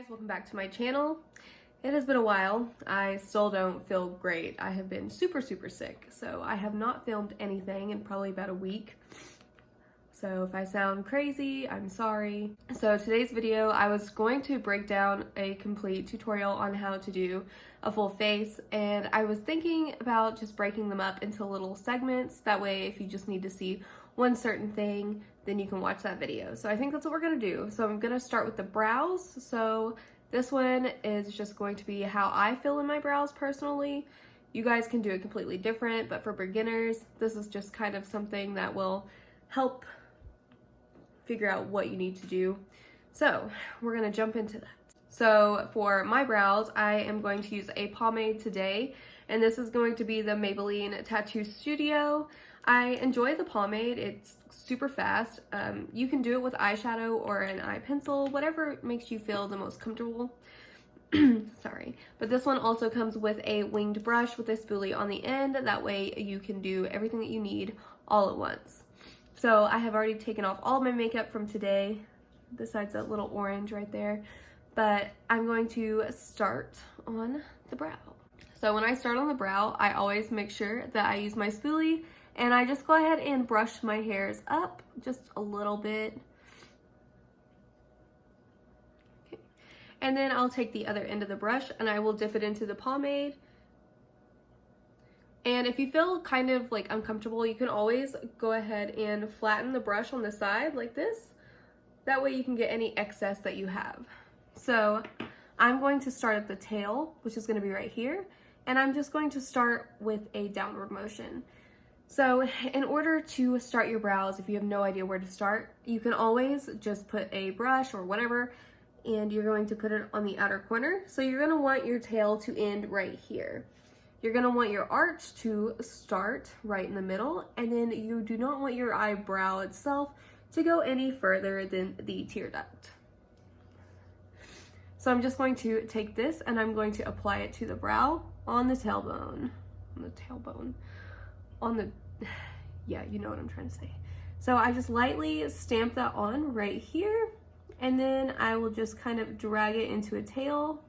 welcome back to my channel. It has been a while. I still don't feel great. I have been super sick, so I have not filmed anything in probably about a week. So if I sound crazy, I'm sorry. So today's video, I was going to break down a complete tutorial on how to do a full face, and I was thinking about just breaking them up into little segments. That way, if you just need to see one certain thing, then you can watch that video. So I think that's what we're gonna do. So I'm gonna start with the brows. So this one is just going to be how I fill in my brows personally. You guys can do it completely different, but for beginners, this is just kind of something that will help figure out what you need to do. So we're gonna jump into that. So for my brows, I am going to use a pomade today, and this is going to be the Maybelline Tattoo Studio. I enjoy the pomade. It's super fast. You can do it with eyeshadow or an eye pencil, whatever makes you feel the most comfortable. Sorry. But this one also comes with a winged brush with a spoolie on the end. That way you can do everything that you need all at once. So I have already taken off all of my makeup from today, besides that little orange right there. But I'm going to start on the brow. So when I start on the brow, I always make sure that I use my spoolie, and I just go ahead and brush my hairs up just a little bit. Okay. And then I'll take the other end of the brush and I will dip it into the pomade. And if you feel kind of like uncomfortable, you can always go ahead and flatten the brush on the side like this. That way you can get any excess that you have. So I'm going to start at the tail, which is going to be right here. And I'm just going to start with a downward motion. So in order to start your brows, if you have no idea where to start, you can always just put a brush or whatever, and you're going to put it on the outer corner. So you're going to want your tail to end right here. You're going to want your arch to start right in the middle, and then you do not want your eyebrow itself to go any further than the tear duct. So I'm just going to take this and I'm going to apply it to the brow on the tailbone. Yeah, you know what I'm trying to say. So I just lightly stamp that on right here, and then I will just kind of drag it into a tail.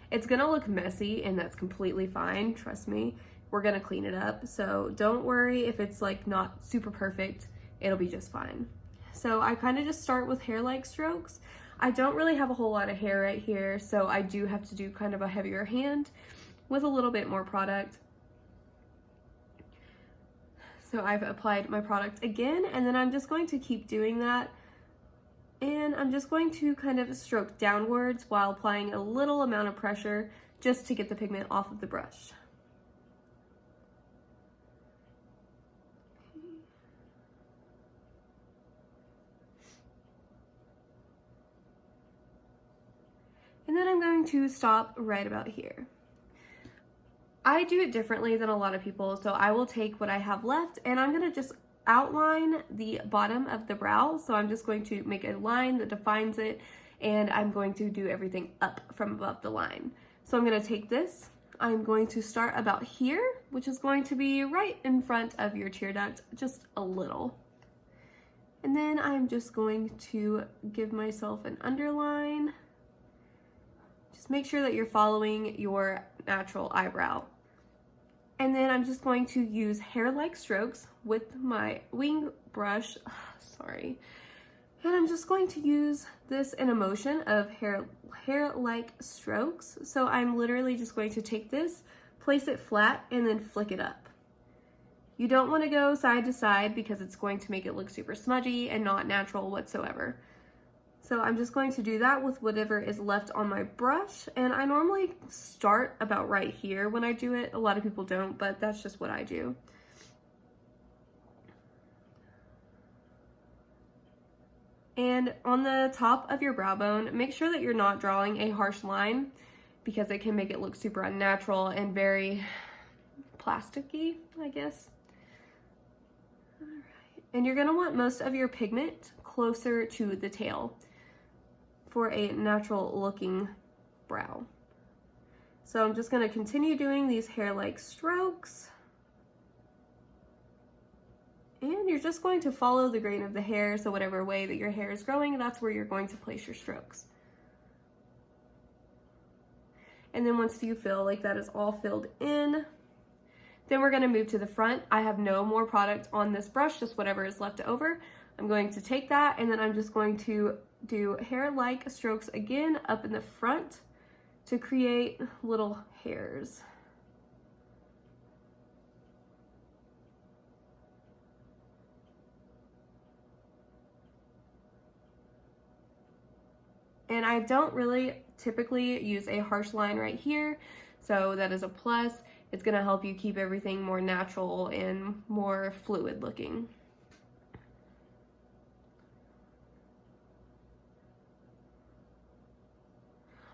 It's gonna look messy, and that's completely fine, trust me. We're gonna clean it up, so don't worry if it's like not super perfect, it'll be just fine. So I kind of just start with hair-like strokes. I don't really have a whole lot of hair right here, so I do have to do kind of a heavier hand with a little bit more product. So I've applied my product again, and then I'm just going to keep doing that. And I'm just going to kind of stroke downwards while applying a little amount of pressure just to get the pigment off of the brush. And then I'm going to stop right about here. I do it differently than a lot of people, so I will take what I have left and I'm gonna just outline the bottom of the brow. So I'm just going to make a line that defines it, and I'm going to do everything up from above the line. So I'm gonna take this, I'm going to start about here, which is going to be right in front of your tear duct, just a little. And then I'm just going to give myself an underline. Just make sure that you're following your natural eyebrow. And then I'm just going to use hair-like strokes with my wing brush, sorry. And I'm just going to use this in a motion of hair-like strokes. So I'm literally just going to take this, place it flat, and then flick it up. You don't want to go side to side because it's going to make it look super smudgy and not natural whatsoever. So I'm just going to do that with whatever is left on my brush, and I normally start about right here when I do it. A lot of people don't, but that's just what I do. And on the top of your brow bone, make sure that you're not drawing a harsh line because it can make it look super unnatural and very plasticky, I guess. All right. And you're gonna want most of your pigment closer to the tail for a natural looking brow. So I'm just going to continue doing these hair-like strokes. And you're just going to follow the grain of the hair, so whatever way that your hair is growing, that's where you're going to place your strokes. And then once you feel like that is all filled in, then we're gonna move to the front. I have no more product on this brush, just whatever is left over. I'm going to take that, and then I'm just going to do hair-like strokes again up in the front to create little hairs. And I don't really typically use a harsh line right here, so that is a plus. It's gonna help you keep everything more natural and more fluid looking.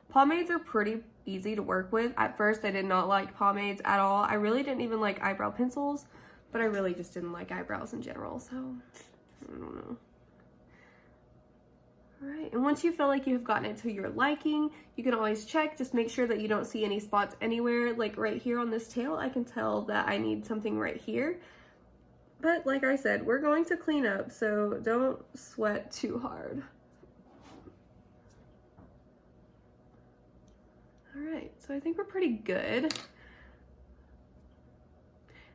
Pomades are pretty easy to work with. At first, I did not like pomades at all. I really didn't even like eyebrow pencils, but I really just didn't like eyebrows in general, so I don't know. All right, and once you feel like you've gotten it to your liking, you can always check, just make sure that you don't see any spots anywhere. Like right here on this tail, I can tell that I need something right here. But like I said, we're going to clean up, so don't sweat too hard. All right, so I think we're pretty good.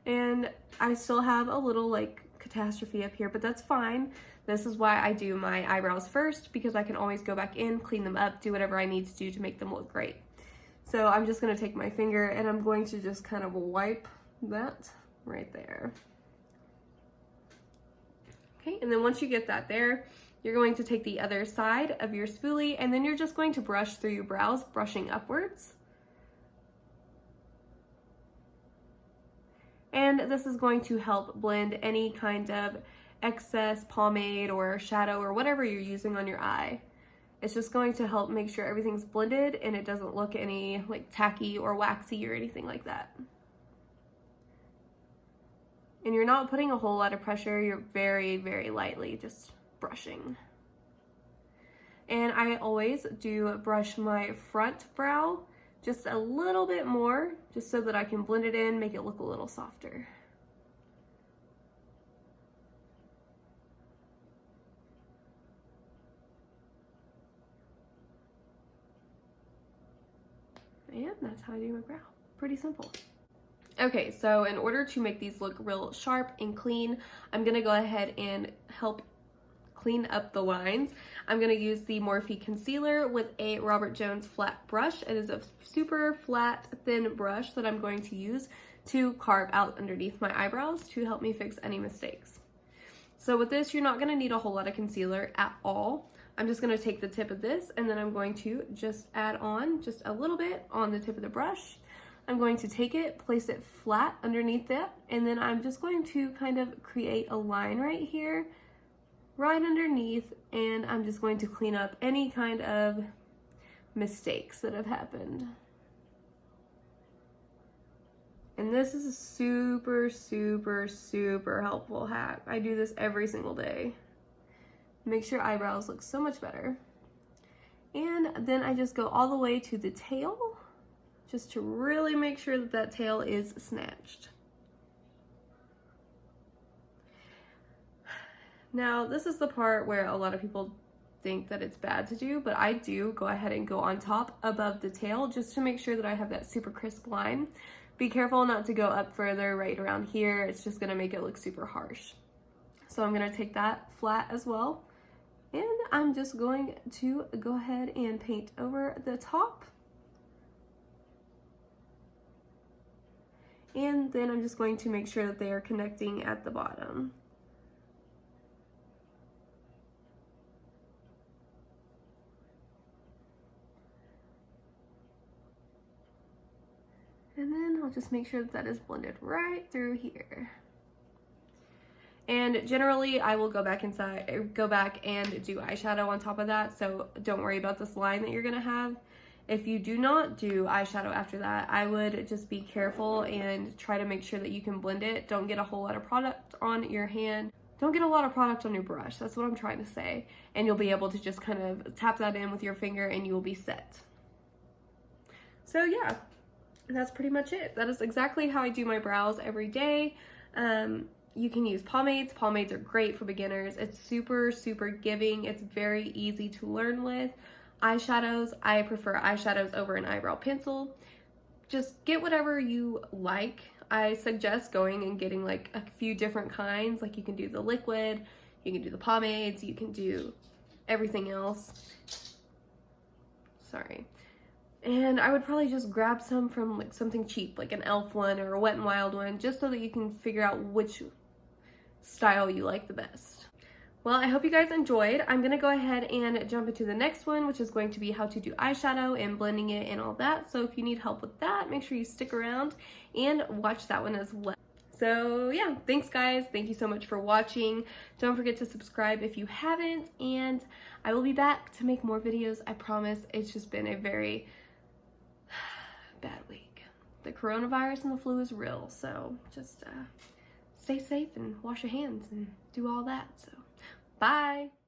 And I still have a little like catastrophe up here, but that's fine. This is why I do my eyebrows first, because I can always go back in, clean them up, do whatever I need to do to make them look great. So I'm just gonna take my finger and I'm going to just kind of wipe that right there. Okay, and then once you get that there, you're going to take the other side of your spoolie and then you're just going to brush through your brows, brushing upwards. And this is going to help blend any kind of excess pomade or shadow or whatever you're using on your eye. It's just going to help make sure everything's blended and it doesn't look any like tacky or waxy or anything like that. And you're not putting a whole lot of pressure, you're very, very lightly just brushing. And I always do brush my front brow just a little bit more, just so that I can blend it in, make it look a little softer. And that's how I do my brow. Pretty simple. Okay, so in order to make these look real sharp and clean, I'm gonna go ahead and help clean up the lines. I'm gonna use the Morphe Concealer with a Robert Jones flat brush. It is a super flat, thin brush that I'm going to use to carve out underneath my eyebrows to help me fix any mistakes. So with this, you're not gonna need a whole lot of concealer at all. I'm just gonna take the tip of this and then I'm going to just add on just a little bit on the tip of the brush. I'm going to take it, place it flat underneath it, and then I'm just going to kind of create a line right here, right underneath, and I'm just going to clean up any kind of mistakes that have happened. And this is a super, super, super helpful hack. I do this every single day. Makes your eyebrows look so much better. And then I just go all the way to the tail, just to really make sure that that tail is snatched. Now, this is the part where a lot of people think that it's bad to do, but I do go ahead and go on top above the tail just to make sure that I have that super crisp line. Be careful not to go up further right around here. It's just gonna make it look super harsh. So I'm gonna take that flat as well. And I'm just going to go ahead and paint over the top. And then I'm just going to make sure that they are connecting at the bottom. And then I'll just make sure that that is blended right through here. And generally I will go back and do eyeshadow on top of that, so don't worry about this line that you're gonna have. If you do not do eyeshadow after that, I would just be careful and try to make sure that you can blend it. Don't get a whole lot of product on your hand. Don't get a lot of product on your brush, that's what I'm trying to say. And you'll be able to just kind of tap that in with your finger and you will be set. So yeah, that's pretty much it. That is exactly how I do my brows every day. You can use pomades. Pomades are great for beginners. It's super, super giving. It's very easy to learn with. eyeshadows, I prefer eyeshadows over an eyebrow pencil. Just get whatever you like. I suggest going and getting like a few different kinds. Like you can do the liquid, you can do the pomades, you can do everything else. Sorry. And I would probably just grab some from like something cheap, like an e.l.f. one or a Wet n Wild one, just so that you can figure out which style you like the best. Well, I hope you guys enjoyed. I'm gonna go ahead and jump into the next one, which is going to be how to do eyeshadow and blending it and all that. So if you need help with that, make sure you stick around and watch that one as well. So yeah, thanks guys. Thank you so much for watching. Don't forget to subscribe if you haven't, and I will be back to make more videos. I promise. It's just been a very bad week. The coronavirus and the flu is real, so just stay safe and wash your hands and do all that. So bye.